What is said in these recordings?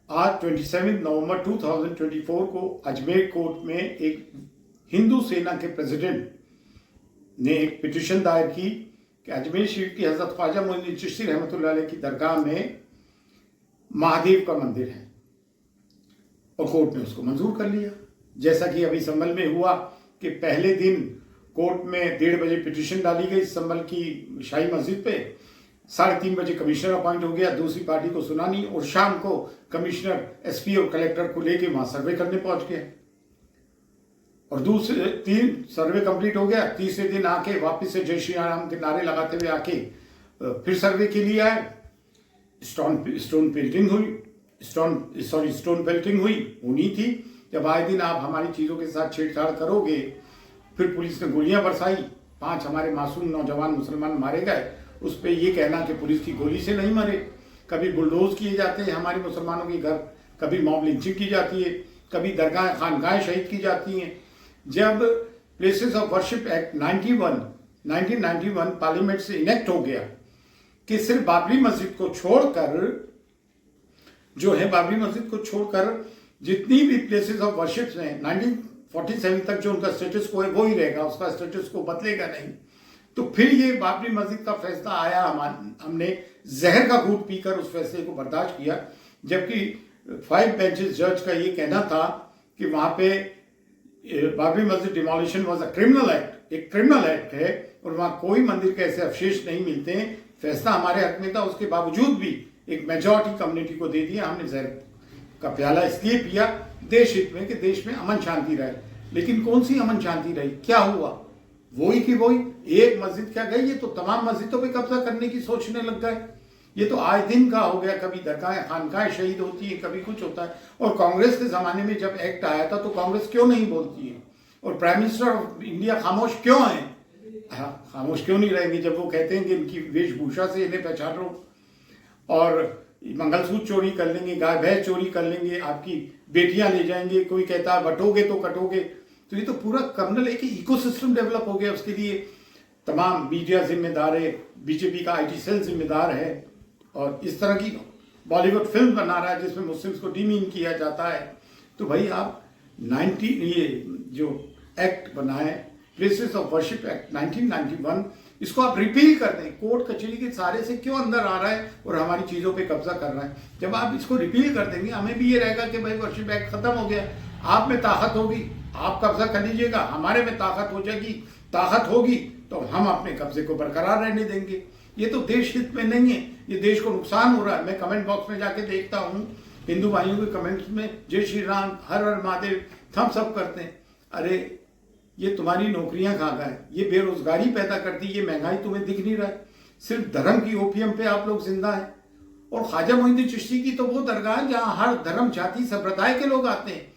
आज 27 नवंबर 2024 को अजमेर कोर्ट में एक हिंदू सेना के प्रेसिडेंट ने एक पिटीशन दायर की कि अजमेर शरीफ की हजरत ख्वाजा मोइनुद्दीन चिश्ती रहमतुल्लाह अलैह की दरगाह में महादेव का मंदिर है और कोर्ट ने उसको मंजूर कर लिया। जैसा कि अभी संभल में हुआ कि पहले दिन कोर्ट में 1:30 बजे पिटीशन डाली गई संभल की शाही मस्जिद पे, 3:30 बजे कमिश्नर अपॉइंट हो गया, दूसरी पार्टी को सुनानी, और शाम को कमिश्नर एसपी और कलेक्टर को लेके वहां सर्वे करने पहुंच गए और दूसरे 3 सर्वे कंप्लीट हो गया। तीसरे दिन आके वापस से जय श्री राम के नारे लगाते हुए आके फिर सर्वे के लिए आए। स्टोन पेल्टिंग हुई होनी थी। जब आए दिन आप हमारी चीजों के साथ छेड़छाड़ करोगे, फिर पुलिस ने गोलियां बरसाई, 5 हमारे मासूम नौजवान मुसलमान मारे गए। उस पर यह कहना कि पुलिस की गोली से नहीं मरे। कभी बुलडोज किए जाते हैं हमारे मुसलमानों के घर, कभी मॉब लिंचिंग की जाती है, कभी दरगाह खानगाहें शहीद की जाती हैं। जब places of worship act 1991 parliament से इनेक्ट हो गया कि सिर्फ बाबरी मस्जिद को छोड़कर जितनी भी प्लेसेस ऑफ वर्शिप हैं 1947 तक जो उनका स्टेटस को है वो ही रहेगा, उसका स्टेटस को बदलेगा नहीं। तो फिर ये बाबरी मस्जिद का फैसला आया, हमने जहर का घूंट पीकर उस फैसले को बर्दाश्त किया। जबकि 5 बेंचेस जज का ये कहना था कि वहां पे बाबरी मस्जिद demolition was a criminal act, एक क्रिमिनल एक्ट है और वहां कोई मंदिर के ऐसे अवशेष नहीं मिलते हैं। फैसला हमारे हक में था, उसके बावजूद भी एक मेजॉरिटी कम्युनिटी को दे दिया। हमने जहर का प्याला इसलिए पिया देश हित में कि देश में अमन शांति रहे। लेकिन कौन सी अमन शांति रही? क्या हुआ? वही की वही, एक मस्जिद क्या गई, ये तो तमाम मस्जिदों पे कब्जा करने की सोचने लग गए। ये तो आए दिन का हो गया, कभी दरगाह खानगाहें शहीद होती है, कभी कुछ होता है। और कांग्रेस के जमाने में जब एक्ट आया था तो कांग्रेस क्यों नहीं बोलती है? और प्राइम मिनिस्टर ऑफ इंडिया खामोश क्यों है? खामोश क्यों नहीं रहेंगे जब वो कहते हैं कि इनकी वेशभूषा से इन्हें पहचान लो, और मंगलसूत्र चोरी कर लेंगे, गाय भैंस चोरी कर लेंगे, आपकी बेटियां ले जाएंगे, कोई कहता है बटोगे तो कटोगे। तो ये तो पूरा क्रिमिनल एक इकोसिस्टम डेवलप हो गया। उसके लिए तमाम मीडिया जिम्मेदार है, बीजेपी का IT सेल जिम्मेदार है, और इस तरह की बॉलीवुड फिल्म बना रहा है जिसमें मुस्लिम्स को डीमीन किया जाता है। तो भाई आप ये जो एक्ट बनाए प्लेसेस ऑफ वर्शिप एक्ट 1991, इसको आप रिपील कर दें। कोर्ट कचहरी के सारे से क्यों अंदर आ रहा है और हमारी चीजों पे कब्जा कर रहा है? जब आप इसको रिपील कर देंगे हमें भी ये रहेगा कि भाई वर्शिप एक्ट खत्म हो गया, आप में ताकत होगी, आप कब्जा कर लीजिएगा, हमारे में ताकत हो जाएगी, ताकत होगी तो हम अपने कब्जे को बरकरार रहने देंगे। ये तो देश हित में नहीं है, ये देश को नुकसान हो रहा है। मैं कमेंट बॉक्स में जाके देखता हूँ हिंदू भाइयों के कमेंट्स में जय श्री राम, हर हर महादेव थम्स अप करते हैं। अरे ये तुम्हारी नौकरियां खा गए, ये बेरोजगारी पैदा करती, ये महंगाई तुम्हें दिख नहीं रहा है। सिर्फ धर्म की ओपियम पे आप लोग जिंदा हैं। और ख्वाजा मोइनुद्दीन चिश्ती की तो वो दरगाह है जहां हर धर्म जाति संप्रदाय के लोग आते हैं।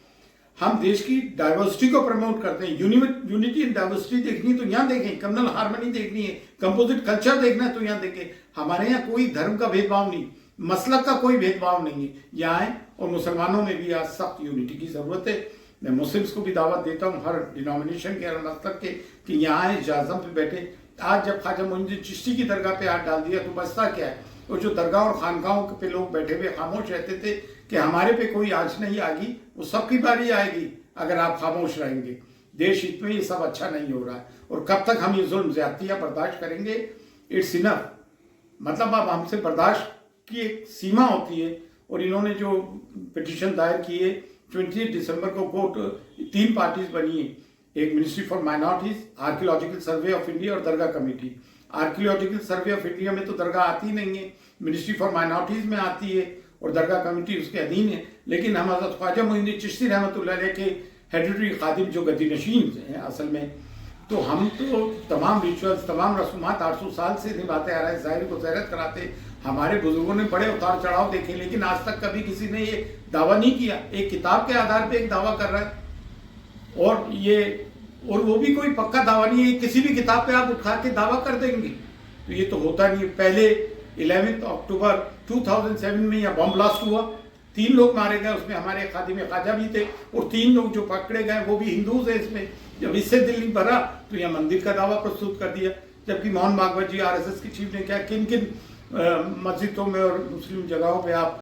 हम देश की डाइवर्सिटी को प्रमोट करते हैं। यूनिटी एंड डाइवर्सिटी देखनी तो यहाँ देखें, कम्युनल हार्मनी देखनी है, कंपोजिट कल्चर देखना है तो यहाँ देखें। हमारे यहाँ कोई धर्म का भेदभाव नहीं, मसलक का कोई भेदभाव नहीं है। यहाँ है और मुसलमानों में भी आज सख्त यूनिटी की जरूरत है। मैं मुस्लिम्स को भी दावत देता हूँ, हर डिनोमिनेशन के, हर मसलक के, कि यहाँ आए, जाजम पे बैठे। आज जब ख्वाजा मोइनुद्दीन चिश्ती की दरगाह पे हाथ डाल दिया तो बचता क्या है? और जो दरगाह और खानगाहों पे लोग बैठे हुए खामोश रहते थे कि हमारे पे कोई आंच नहीं आएगी, वो सबकी बारी आएगी अगर आप खामोश रहेंगे। देश हित में ये सब अच्छा नहीं हो रहा है। और कब तक हम ये जुल्म ज्यादतियां बर्दाश्त करेंगे? It's enough. मतलब अब हमसे बर्दाश्त की एक सीमा होती है। और इन्होंने जो पिटीशन दायर की है 20 दिसंबर को कोर्ट 3 पार्टीज बनी है, एक ministry for minorities, archaeological survey of India और दरगाह committee. Archaeological survey of India में तो दरगाह आती नहीं है, मिनिस्ट्री फॉर माइनॉरिटीज में आती है और दरगाह कमेटी उसके अधीन है। लेकिन हम हज़रत ख्वाजा मोइनुद्दीन चिश्ती रहमतुल्लाह अलैह के हेरिडिटरी खादिम जो गद्दी नशीन हैं असल में, तो हम तो तमाम रिचुअल्स, तमाम रसूमात 800 साल से निभाते आ रहे हैं, ज़ाहिर को ज़ैरत कराते। हमारे बुजुर्गों ने बड़े उतार चढ़ाव देखे, लेकिन आज तक कभी किसी ने ये दावा नहीं किया। एक किताब के आधार पे एक दावा कर रहा है और वो भी कोई पक्का दावा नहीं है, किसी भी किताब पे आप उठा के दावा कर देंगे। तो ये तो होता नहीं है। पहले 11 अक्टूबर 2007 में यह बम ब्लास्ट हुआ, 3 लोग मारे गए, उसमें हमारे खादिम ख्वाजा भी थे और 3 लोग जो पकड़े गए वो भी हिंदूज है। इसमें जब इससे दिल नहीं भरा तो यह मंदिर का दावा प्रस्तुत कर दिया। जबकि मोहन भागवत जी RSS के चीफ ने क्या, किन किन मस्जिदों में और मुस्लिम जगहों पे आप